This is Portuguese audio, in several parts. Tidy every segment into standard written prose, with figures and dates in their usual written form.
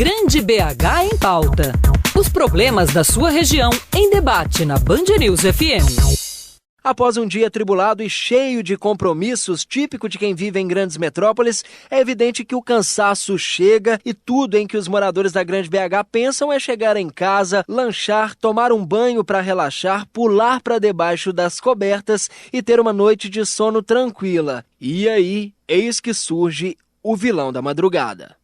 Grande BH em Pauta. Os problemas da sua região em debate na Band News FM. Após um dia atribulado e cheio de compromissos, típico de quem vive em grandes metrópoles, é evidente que o cansaço chega e tudo em que os moradores da Grande BH pensam é chegar em casa, lanchar, tomar um banho para relaxar, pular para debaixo das cobertas e ter uma noite de sono tranquila. E aí, eis que surge o vilão da madrugada.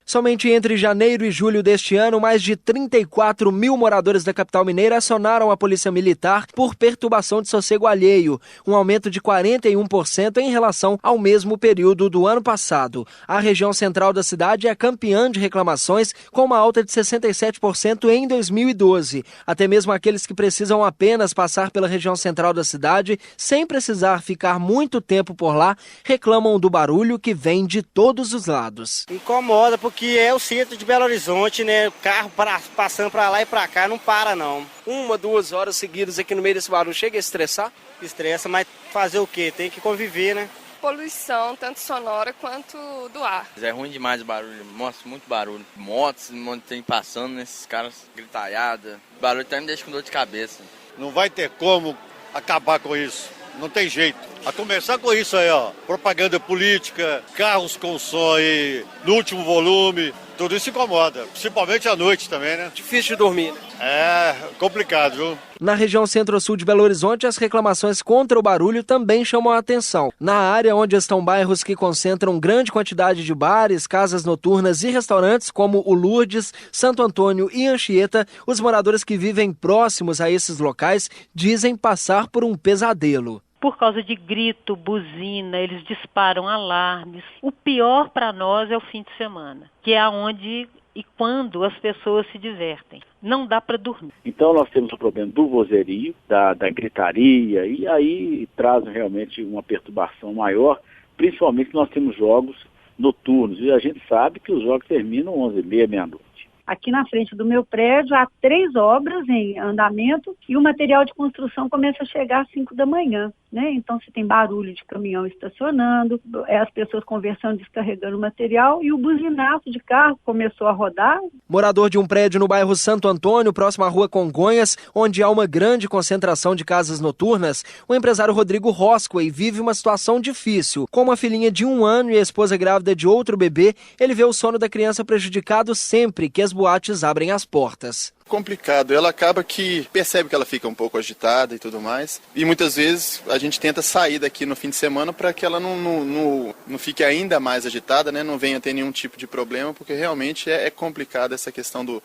Somente entre janeiro e julho deste ano, mais de 34 mil moradores da capital mineira acionaram a polícia militar por perturbação de sossego alheio, um aumento de 41% em relação ao mesmo período do ano passado. A região central da cidade é campeã de reclamações, com uma alta de 67% em 2012. Até mesmo aqueles que precisam apenas passar pela região central da cidade, sem precisar ficar muito tempo por lá, reclamam do barulho que vem de todos os lados. Incomoda porque é o centro de Belo Horizonte, né? O carro passando para lá e para cá não para, não. 1, 2 horas seguidas aqui no meio desse barulho, chega a estressar? Estressa, mas fazer o quê? Tem que conviver, né? Poluição, tanto sonora quanto do ar. É ruim demais o barulho, mostra muito barulho. Motos, tem passando, esses caras gritalhada. O barulho até me deixa com dor de cabeça. Não vai ter como acabar com isso. Não tem jeito. A começar com isso aí, ó. Propaganda política, carros com som aí no último volume. Tudo isso incomoda, principalmente à noite também, né? Difícil de dormir, né? É complicado, viu? Na região centro-sul de Belo Horizonte, as reclamações contra o barulho também chamam a atenção. Na área onde estão bairros que concentram grande quantidade de bares, casas noturnas e restaurantes, como o Lourdes, Santo Antônio e Anchieta, os moradores que vivem próximos a esses locais dizem passar por um pesadelo. Por causa de grito, buzina, eles disparam alarmes. O pior para nós é o fim de semana, que é onde e quando as pessoas se divertem. Não dá para dormir. Então nós temos o problema do vozerio, da gritaria, e aí traz realmente uma perturbação maior, principalmente nós temos jogos noturnos, e a gente sabe que os jogos terminam 11h30, meia-noite. Aqui na frente do meu prédio há 3 obras em andamento e o material de construção começa a chegar às 5 da manhã, né? Então você tem barulho de caminhão estacionando, as pessoas conversando, descarregando o material e o buzinaço de carro começou a rodar. Morador de um prédio no bairro Santo Antônio, próximo à rua Congonhas, onde há uma grande concentração de casas noturnas, o empresário Rodrigo Roscoe vive uma situação difícil. Com uma filhinha de 1 ano e a esposa grávida de outro bebê, ele vê o sono da criança prejudicado sempre que as boates abrem as portas. Complicado, ela acaba que percebe que ela fica um pouco agitada e tudo mais, e muitas vezes a gente tenta sair daqui no fim de semana para que ela não fique ainda mais agitada, né? Não venha ter nenhum tipo de problema, porque realmente é complicado essa questão do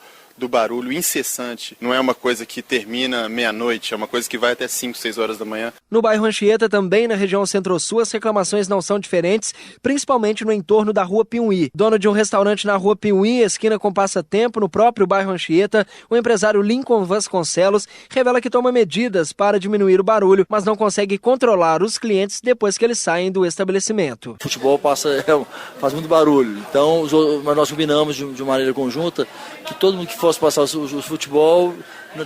barulho incessante. Não é uma coisa que termina meia-noite, é uma coisa que vai até 5, 6 horas da manhã. No bairro Anchieta, também na região centro-sul, as reclamações não são diferentes, principalmente no entorno da Rua Piuí. Dono de um restaurante na Rua Piuí, esquina com Passatempo, no próprio bairro Anchieta, o empresário Lincoln Vasconcelos revela que toma medidas para diminuir o barulho, mas não consegue controlar os clientes depois que eles saem do estabelecimento. O futebol faz muito barulho, então nós combinamos de maneira conjunta que todo mundo que fosse passar o futebol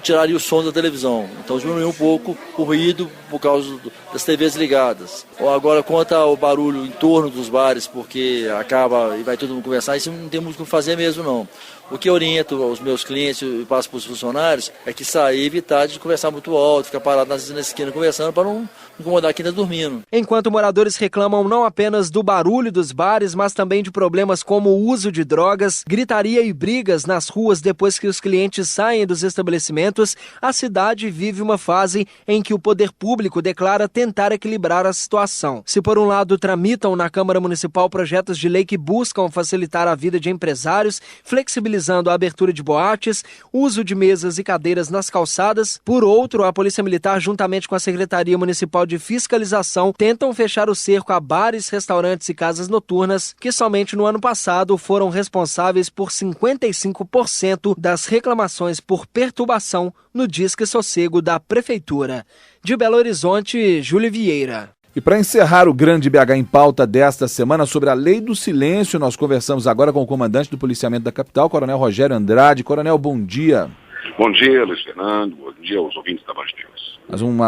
tiraria o som da televisão. Então diminuiu um pouco o ruído por causa das TVs ligadas. Agora, quanto ao barulho em torno dos bares, porque acaba e vai todo mundo conversar, isso não tem muito o que fazer mesmo, não. O que eu oriento aos meus clientes e passo para os funcionários é que sair e evitar de conversar muito alto, ficar parado na esquina conversando para não incomodar quem está dormindo. Enquanto moradores reclamam não apenas do barulho dos bares, mas também de problemas como o uso de drogas, gritaria e brigas nas ruas depois que os clientes saem dos estabelecimentos, a cidade vive uma fase em que o poder público declara tentar equilibrar a situação. Se por um lado tramitam na Câmara Municipal projetos de lei que buscam facilitar a vida de empresários, flexibilizando a abertura de boates, uso de mesas e cadeiras nas calçadas. Por outro, a Polícia Militar, juntamente com a Secretaria Municipal de Fiscalização, tentam fechar o cerco a bares, restaurantes e casas noturnas, que somente no ano passado foram responsáveis por 55% das reclamações por perturbação no Disque Sossego da Prefeitura. De Belo Horizonte, Júlio Vieira. E para encerrar o Grande BH em Pauta desta semana sobre a Lei do Silêncio, nós conversamos agora com o comandante do policiamento da capital, Coronel Rogério Andrade. Coronel, bom dia. Bom dia, Luiz Fernando. Bom dia aos ouvintes da Band News.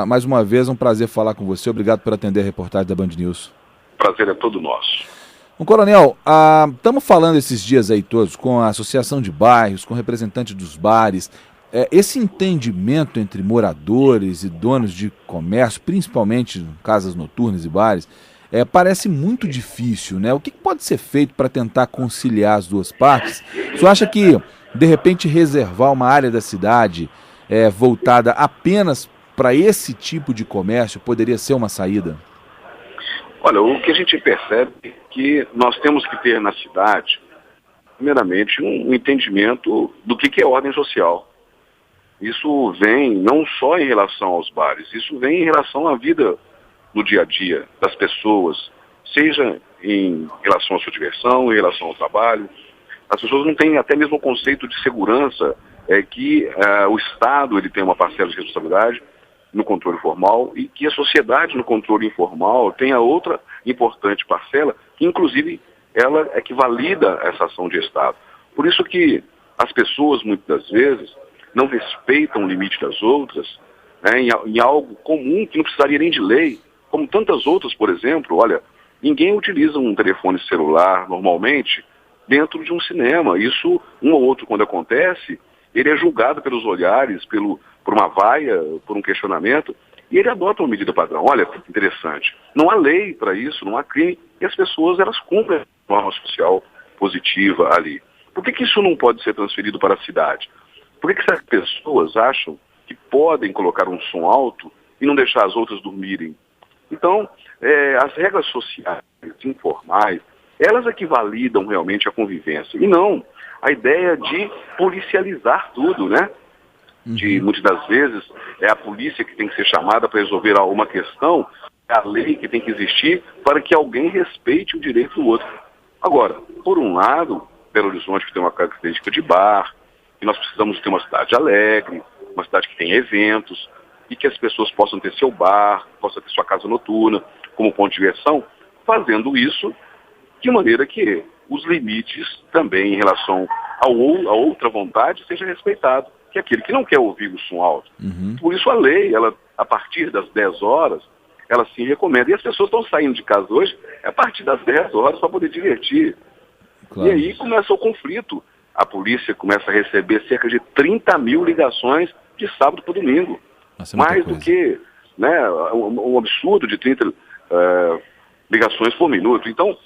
Mais uma vez, um prazer falar com você. Obrigado por atender a reportagem da Band News. Prazer é todo nosso. Coronel, estamos falando esses dias aí todos com a Associação de Bairros, com representantes dos bares. Esse entendimento entre moradores e donos de comércio, principalmente casas noturnas e bares, parece muito difícil, né? O que pode ser feito para tentar conciliar as duas partes? Você acha que, de repente, reservar uma área da cidade voltada apenas para esse tipo de comércio poderia ser uma saída? Olha, o que a gente percebe é que nós temos que ter na cidade, primeiramente, um entendimento do que é ordem social. Isso vem não só em relação aos bares, isso vem em relação à vida no dia a dia das pessoas, seja em relação à sua diversão, em relação ao trabalho. As pessoas não têm até mesmo o conceito de segurança, que o Estado ele tem uma parcela de responsabilidade no controle formal e que a sociedade no controle informal tem a outra importante parcela, que inclusive ela é que valida essa ação de Estado. Por isso que as pessoas muitas das vezes não respeitam o limite das outras, em algo comum que não precisaria nem de lei, como tantas outras, por exemplo. Olha, ninguém utiliza um telefone celular normalmente dentro de um cinema. Isso, um ou outro, quando acontece, ele é julgado pelos olhares, por uma vaia, por um questionamento, e ele adota uma medida padrão. Olha, que interessante. Não há lei para isso, não há crime, e as pessoas, elas cumprem a norma social positiva ali. Por que isso não pode ser transferido para a cidade? Por que as pessoas acham que podem colocar um som alto e não deixar as outras dormirem? Então, as regras sociais, informais, elas é que validam realmente a convivência. E não a ideia de policializar tudo, né? De, muitas das vezes, é a polícia que tem que ser chamada para resolver alguma questão, é a lei que tem que existir para que alguém respeite o direito do outro. Agora, por um lado, Belo Horizonte que tem uma característica de bar, e nós precisamos ter uma cidade alegre, uma cidade que tem eventos, e que as pessoas possam ter seu bar, possam ter sua casa noturna, como ponto de diversão, fazendo isso de maneira que os limites também em relação a outra vontade seja respeitado, que é aquele que não quer ouvir o som alto. Por isso a lei, ela, a partir das 10 horas, ela sim recomenda. E as pessoas estão saindo de casa hoje a partir das 10 horas para poder divertir. Claro. E aí começa o conflito. A polícia começa a receber cerca de 30 mil ligações de sábado para domingo. Mais do que um absurdo de 30 ligações por minuto. Então,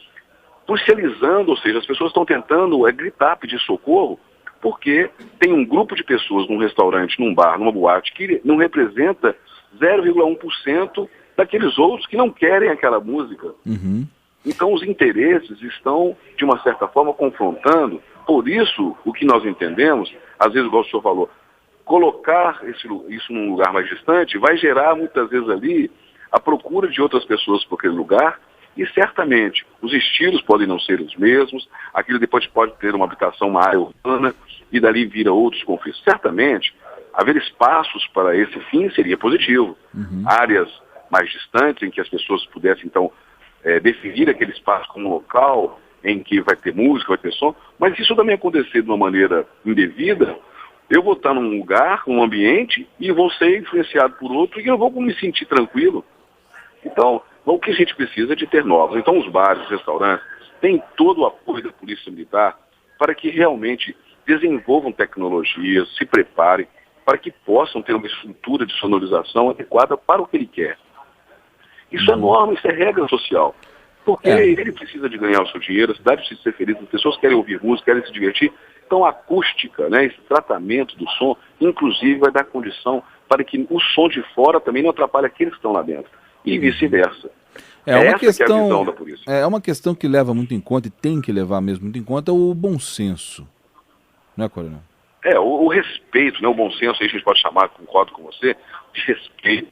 policializando, ou seja, as pessoas estão tentando gritar, pedir socorro, porque tem um grupo de pessoas num restaurante, num bar, numa boate, que não representa 0,1% daqueles outros que não querem aquela música. Então os interesses estão, de uma certa forma, confrontando. Por isso, o que nós entendemos, às vezes, igual o senhor falou, colocar isso num lugar mais distante vai gerar, muitas vezes, ali a procura de outras pessoas por aquele lugar, e certamente os estilos podem não ser os mesmos, aquilo depois pode ter uma habitação, uma área urbana, e dali vira outros conflitos. Certamente, haver espaços para esse fim seria positivo. Áreas mais distantes, em que as pessoas pudessem, então, definir aquele espaço como um local em que vai ter música, vai ter som, mas se isso também acontecer de uma maneira indevida, eu vou estar num lugar, num ambiente, e vou ser influenciado por outro, e eu vou me sentir tranquilo. Então, o que a gente precisa é de ter normas. Então, os bares, os restaurantes, têm todo o apoio da Polícia Militar para que realmente desenvolvam tecnologias, se preparem, para que possam ter uma estrutura de sonorização adequada para o que ele quer. Isso é norma, isso é regra social. Porque ele precisa de ganhar o seu dinheiro, a cidade precisa ser feliz, as pessoas querem ouvir música, querem se divertir. Então, a acústica, esse tratamento do som, inclusive, vai dar condição para que o som de fora também não atrapalhe aqueles que estão lá dentro. E vice-versa. Essa que é a visão da polícia. É uma questão que leva muito em conta, e tem que levar mesmo muito em conta, o bom senso. Não é, Coronel? O respeito, o bom senso, aí a gente pode chamar, concordo com você, de respeito,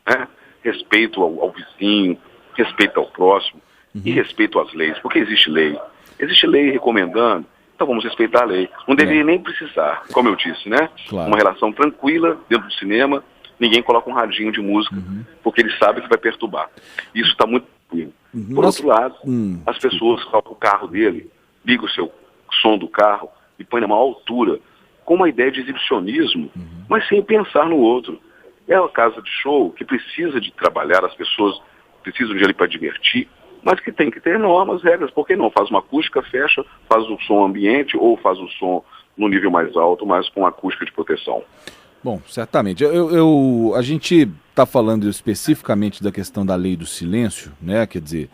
respeito ao vizinho, respeito ao próximo, e respeito às leis, porque existe lei. Existe lei recomendando, então vamos respeitar a lei. Não deveria nem precisar, como eu disse, Claro. Uma relação tranquila dentro do cinema, ninguém coloca um radinho de música, porque ele sabe que vai perturbar. Isso está muito tranquilo. Por outro lado, as pessoas colocam o carro dele, ligam o seu som do carro e põem na maior altura, com uma ideia de exibicionismo, mas sem pensar no outro. É uma casa de show que precisa de trabalhar, as pessoas precisam de ali para divertir, mas que tem que ter normas, regras. Por que não? Faz uma acústica, fecha, faz o som ambiente ou faz o som no nível mais alto, mas com acústica de proteção. Bom, certamente. A gente está falando especificamente da questão da lei do silêncio, né? Quer dizer,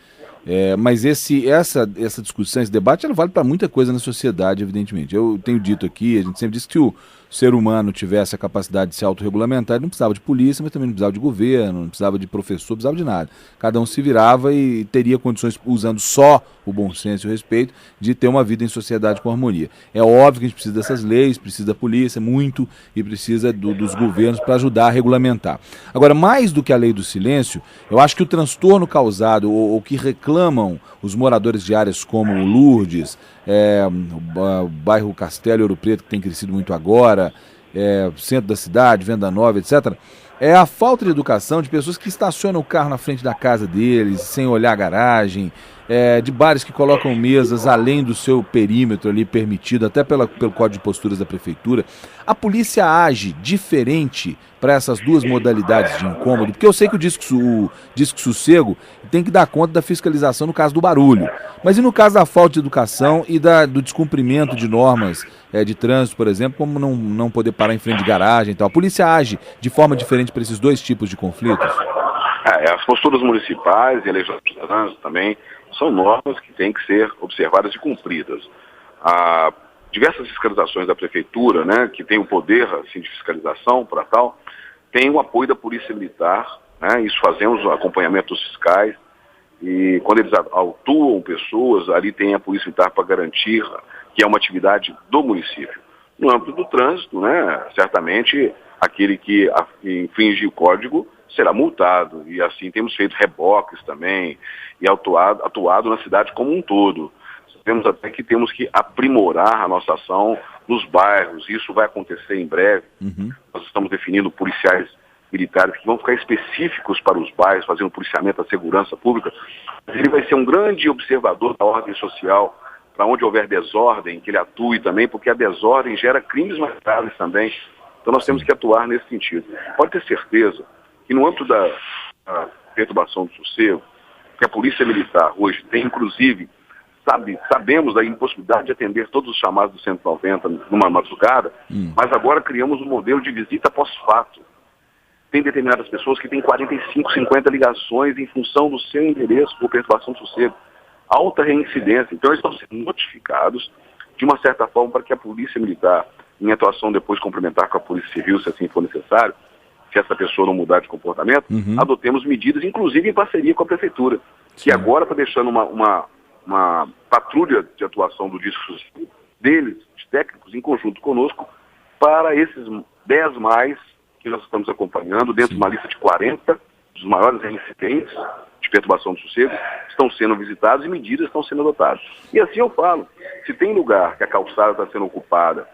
mas essa discussão, esse debate, ela vale para muita coisa na sociedade, evidentemente. Eu tenho dito aqui, a gente sempre diz que o ser humano tivesse a capacidade de se autorregulamentar, ele não precisava de polícia, mas também não precisava de governo, não precisava de professor, não precisava de nada. Cada um se virava e teria condições, usando só o bom senso e o respeito, de ter uma vida em sociedade com harmonia. É óbvio que a gente precisa dessas leis, precisa da polícia, muito, e precisa dos governos para ajudar a regulamentar. Agora, mais do que a lei do silêncio, eu acho que o transtorno causado, ou que reclamam os moradores de áreas como o Lourdes, o bairro Castelo e Ouro Preto, que tem crescido muito agora, centro da cidade, Venda Nova, etc., é a falta de educação de pessoas que estacionam o carro na frente da casa deles, sem olhar a garagem, de bares que colocam mesas além do seu perímetro ali permitido, até pelo Código de Posturas da Prefeitura. A polícia age diferente para essas duas modalidades de incômodo, porque eu sei que o disco sossego tem que dar conta da fiscalização no caso do barulho, mas e no caso da falta de educação e do descumprimento de normas de trânsito, por exemplo, como não poder parar em frente de garagem e tal? A polícia age de forma diferente para esses dois tipos de conflitos? As posturas municipais e a legislação de trânsito também são normas que têm que ser observadas e cumpridas. Diversas fiscalizações da prefeitura, né, que tem o poder assim, de fiscalização para tal, tem o apoio da Polícia Militar, né, isso fazemos acompanhamentos fiscais, e quando eles autuam pessoas, ali tem a Polícia Militar para garantir que é uma atividade do município. No âmbito do trânsito, né, certamente aquele que infringe o código será multado, e assim temos feito reboques também, e atuado na cidade como um todo. Sabemos até que temos que aprimorar a nossa ação nos bairros, isso vai acontecer em breve. Nós estamos definindo policiais militares que vão ficar específicos para os bairros, fazendo policiamento da segurança pública. Ele vai ser um grande observador da ordem social, para onde houver desordem, que ele atue também, porque a desordem gera crimes mais graves também. Então nós temos que atuar nesse sentido. Pode ter certeza que no âmbito da perturbação do sossego, que a Polícia Militar hoje tem, inclusive, sabemos da impossibilidade de atender todos os chamados do 190 numa madrugada, mas agora criamos um modelo de visita pós-fato. Tem determinadas pessoas que têm 45, 50 ligações em função do seu endereço por perturbação do sossego. Alta reincidência. Então eles estão sendo notificados de uma certa forma para que a Polícia Militar, em atuação depois complementar com a Polícia Civil, se assim for necessário, se essa pessoa não mudar de comportamento, adotemos medidas, inclusive em parceria com a Prefeitura, que agora está deixando uma patrulha de atuação do disco deles, de técnicos, em conjunto conosco, para esses 10 mais que nós estamos acompanhando, dentro de uma lista de 40 dos maiores reincidentes de perturbação do sossego, estão sendo visitados e medidas estão sendo adotadas. E assim eu falo, se tem lugar que a calçada está sendo ocupada,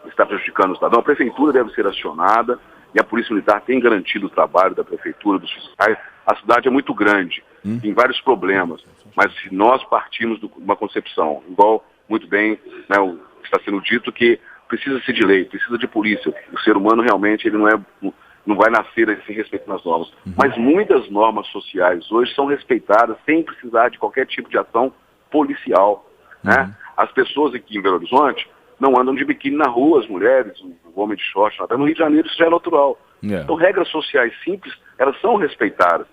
está prejudicando o cidadão, a Prefeitura deve ser acionada, e a Polícia Militar tem garantido o trabalho da Prefeitura, dos fiscais. A cidade é muito grande, tem vários problemas, mas se nós partimos de uma concepção, igual muito bem, né, está sendo dito, que precisa-se de lei, precisa de polícia. O ser humano realmente ele não vai nascer sem respeito nas normas. Mas muitas normas sociais hoje são respeitadas sem precisar de qualquer tipo de ação policial. Né? As pessoas aqui em Belo Horizonte não andam de biquíni na rua, as mulheres, o homem de short, até no Rio de Janeiro isso já é natural. Então regras sociais simples, elas são respeitadas.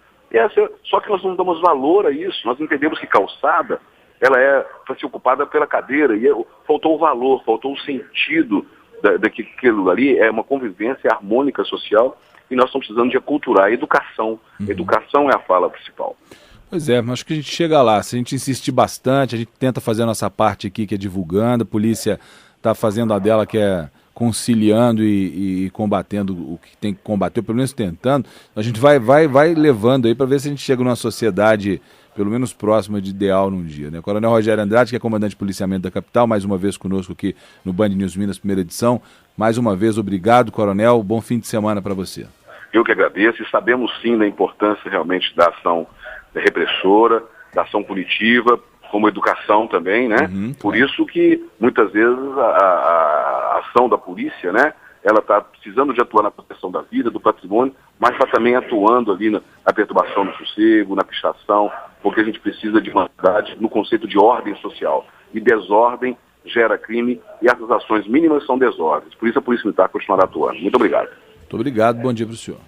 Só que nós não damos valor a isso, nós entendemos que calçada, ela é para ser ocupada pela cadeira, e faltou o valor, faltou o sentido daquilo ali, é uma convivência harmônica social, e nós estamos precisando de aculturar a educação. Educação é a fala principal. Pois é, acho que a gente chega lá, se a gente insistir bastante, a gente tenta fazer a nossa parte aqui, que é divulgando, a polícia está fazendo a dela, que é conciliando e combatendo o que tem que combater, pelo menos tentando, a gente vai levando aí para ver se a gente chega numa sociedade pelo menos próxima de ideal num dia, né? Coronel Rogério Andrade, que é comandante de policiamento da capital, mais uma vez conosco aqui no Band News Minas, primeira edição. Mais uma vez, obrigado, Coronel, bom fim de semana para você. Eu que agradeço, e sabemos sim da importância realmente da ação repressora, da ação punitiva, como educação também, né? Por isso que muitas vezes a ação da polícia, né, ela está precisando de atuar na proteção da vida, do patrimônio, mas está também atuando ali na perturbação do sossego, na pichação, porque a gente precisa de uma cidade no conceito de ordem social. E desordem gera crime e essas ações mínimas são desordens. Por isso a Polícia Militar continuará atuando. Muito obrigado. Muito obrigado, bom dia para o senhor.